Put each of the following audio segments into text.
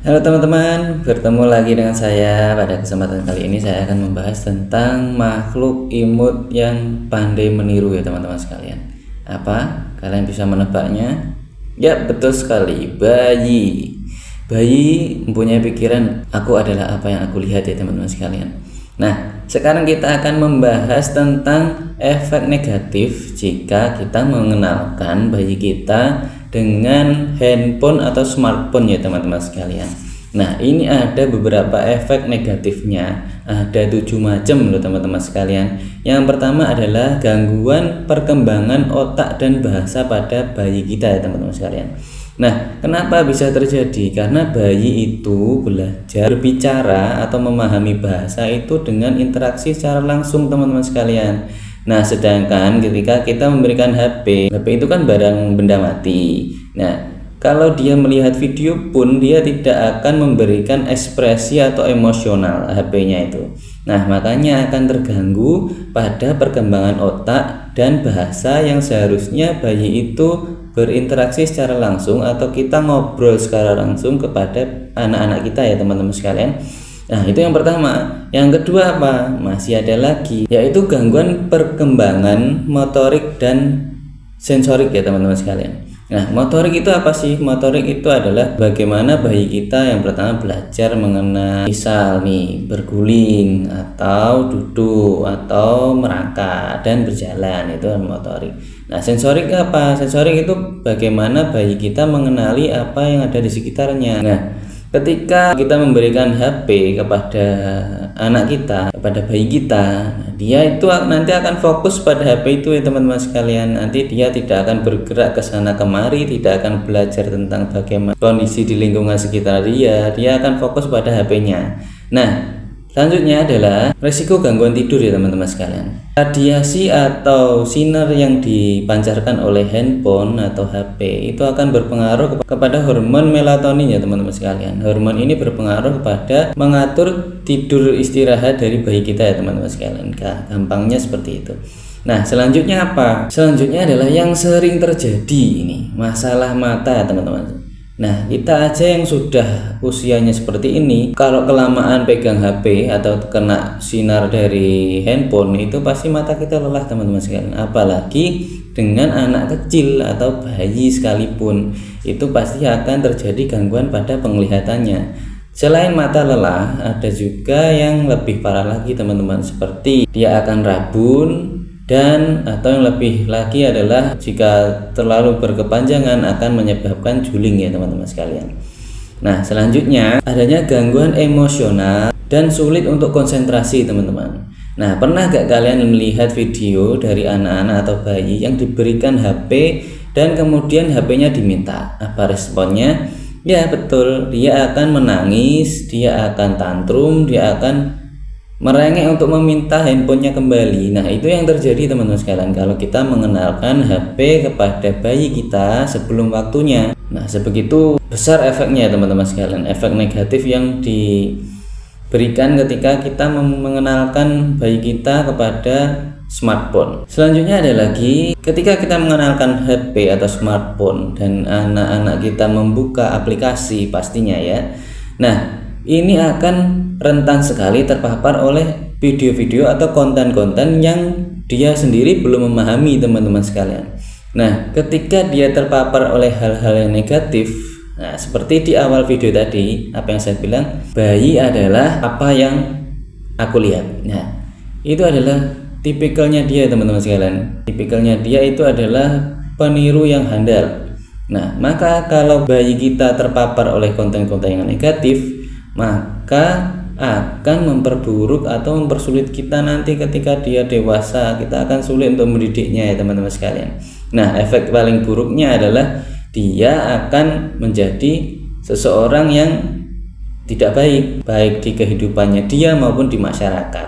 Halo teman-teman, bertemu lagi dengan saya. Pada kesempatan kali ini saya akan membahas tentang makhluk imut yang pandai meniru ya teman-teman sekalian. Apa? Kalian bisa menebaknya? Ya, betul sekali, bayi. Bayi mempunyai pikiran, aku adalah apa yang aku lihat ya teman-teman sekalian. Nah, sekarang kita akan membahas tentang efek negatif jika kita mengenalkan bayi kita dengan handphone atau smartphone ya teman-teman sekalian. Nah, ini ada beberapa efek negatifnya. Ada 7 macam loh teman-teman sekalian. Yang pertama adalah gangguan perkembangan otak dan bahasa pada bayi kita ya teman-teman sekalian. Nah, kenapa bisa terjadi? Karena bayi itu belajar berbicara atau memahami bahasa itu dengan interaksi secara langsung teman-teman sekalian. Nah, sedangkan ketika kita memberikan HP itu kan barang benda mati. Nah, kalau dia melihat video pun dia tidak akan memberikan ekspresi atau emosional HP-nya itu. Nah, makanya akan terganggu pada perkembangan otak dan bahasa yang seharusnya bayi itu berinteraksi secara langsung atau kita ngobrol secara langsung kepada anak-anak kita ya teman-teman sekalian. Nah, itu yang pertama. Yang kedua apa? Masih ada lagi, yaitu gangguan perkembangan motorik dan sensorik ya teman-teman sekalian. Nah, motorik itu apa sih? Motorik itu adalah bagaimana bayi kita yang pertama belajar mengenai misal nih berguling atau duduk atau merangkak dan berjalan, itu motorik. Nah, sensorik apa? Sensorik itu bagaimana bayi kita mengenali apa yang ada di sekitarnya. Nah, ketika kita memberikan HP kepada anak kita, kepada bayi kita, dia itu nanti akan fokus pada HP itu ya teman-teman sekalian. Nanti dia tidak akan bergerak ke sana kemari, tidak akan belajar tentang bagaimana kondisi di lingkungan sekitar dia akan fokus pada HP-nya. Nah, selanjutnya adalah risiko gangguan tidur ya teman-teman sekalian. Radiasi atau sinar yang dipancarkan oleh handphone atau HP itu akan berpengaruh kepada hormon melatonin ya teman-teman sekalian. Hormon ini berpengaruh kepada mengatur tidur istirahat dari bayi kita ya teman-teman sekalian. Gampangnya seperti itu. Nah, selanjutnya apa? Selanjutnya adalah yang sering terjadi ini, masalah mata ya teman-teman. Nah, kita aja yang sudah usianya seperti ini, kalau kelamaan pegang HP atau kena sinar dari handphone itu pasti mata kita lelah teman-teman sekalian. Apalagi dengan anak kecil atau bayi sekalipun, itu pasti akan terjadi gangguan pada penglihatannya. Selain mata lelah, ada juga yang lebih parah lagi teman-teman, seperti dia akan rabun, dan atau yang lebih lagi adalah jika terlalu berkepanjangan akan menyebabkan juling ya teman-teman sekalian. Nah, selanjutnya adanya gangguan emosional dan sulit untuk konsentrasi teman-teman. Nah, pernah gak kalian melihat video dari anak-anak atau bayi yang diberikan HP dan kemudian HP-nya diminta? Apa responnya? Ya betul, dia akan menangis, dia akan tantrum, dia akan merengek untuk meminta handphonenya kembali. Nah, itu yang terjadi teman-teman sekalian kalau kita mengenalkan HP kepada bayi kita sebelum waktunya. Nah, sebegitu besar efeknya teman-teman sekalian, efek negatif yang diberikan ketika kita mengenalkan bayi kita kepada smartphone. Selanjutnya ada lagi, ketika kita mengenalkan HP atau smartphone dan anak-anak kita membuka aplikasi pastinya ya. Nah, ini akan rentan sekali terpapar oleh video-video atau konten-konten yang dia sendiri belum memahami teman-teman sekalian. Nah, ketika dia terpapar oleh hal-hal yang negatif, nah seperti di awal video tadi, apa yang saya bilang, bayi adalah apa yang aku lihat. Nah, itu adalah tipikalnya dia teman-teman sekalian. Tipikalnya dia itu adalah peniru yang handal. Nah, maka kalau bayi kita terpapar oleh konten-konten yang negatif, maka akan memperburuk atau mempersulit kita nanti ketika dia dewasa. Kita akan sulit untuk mendidiknya ya teman-teman sekalian. Nah, efek paling buruknya adalah dia akan menjadi seseorang yang tidak baik di kehidupannya dia maupun di masyarakat.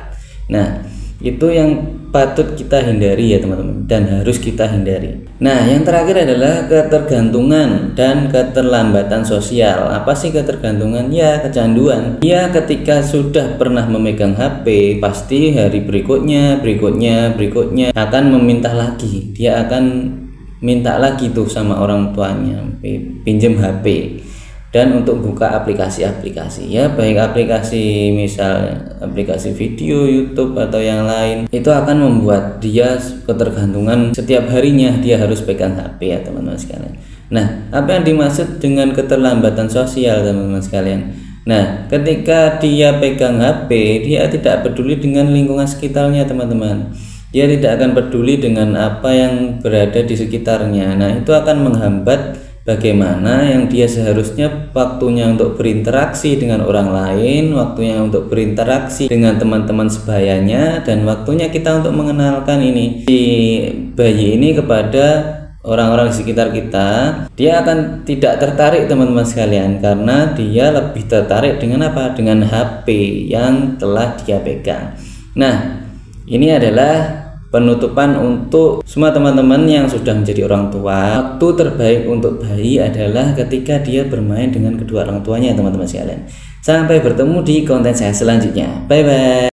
Nah, itu yang patut kita hindari ya teman-teman, dan harus kita hindari. Nah, yang terakhir adalah ketergantungan dan keterlambatan sosial. Apa sih ketergantungan? Ya, kecanduan. Dia ketika sudah pernah memegang HP, pasti hari berikutnya akan meminta lagi. Dia akan minta lagi tuh sama orang tuanya, pinjam HP. dan untuk buka aplikasi-aplikasi ya, baik aplikasi misal aplikasi video YouTube atau yang lain, itu akan membuat dia ketergantungan. Setiap harinya dia harus pegang HP ya teman-teman sekalian. Nah, apa yang dimaksud dengan keterlambatan sosial teman-teman sekalian? Nah, ketika dia pegang HP, dia tidak peduli dengan lingkungan sekitarnya teman-teman. Dia tidak akan peduli dengan apa yang berada di sekitarnya. Nah, itu akan menghambat bagaimana yang dia seharusnya waktunya untuk berinteraksi dengan orang lain, waktunya untuk berinteraksi dengan teman-teman sebayanya, dan waktunya kita untuk mengenalkan ini si bayi ini kepada orang-orang di sekitar kita. Dia akan tidak tertarik teman-teman sekalian, karena dia lebih tertarik dengan apa? Dengan HP yang telah dia pegang. Nah, ini adalah penutupan untuk semua teman-teman yang sudah menjadi orang tua. Waktu terbaik untuk bayi adalah ketika dia bermain dengan kedua orang tuanya teman-teman sekalian. Sampai bertemu di konten saya selanjutnya. Bye bye.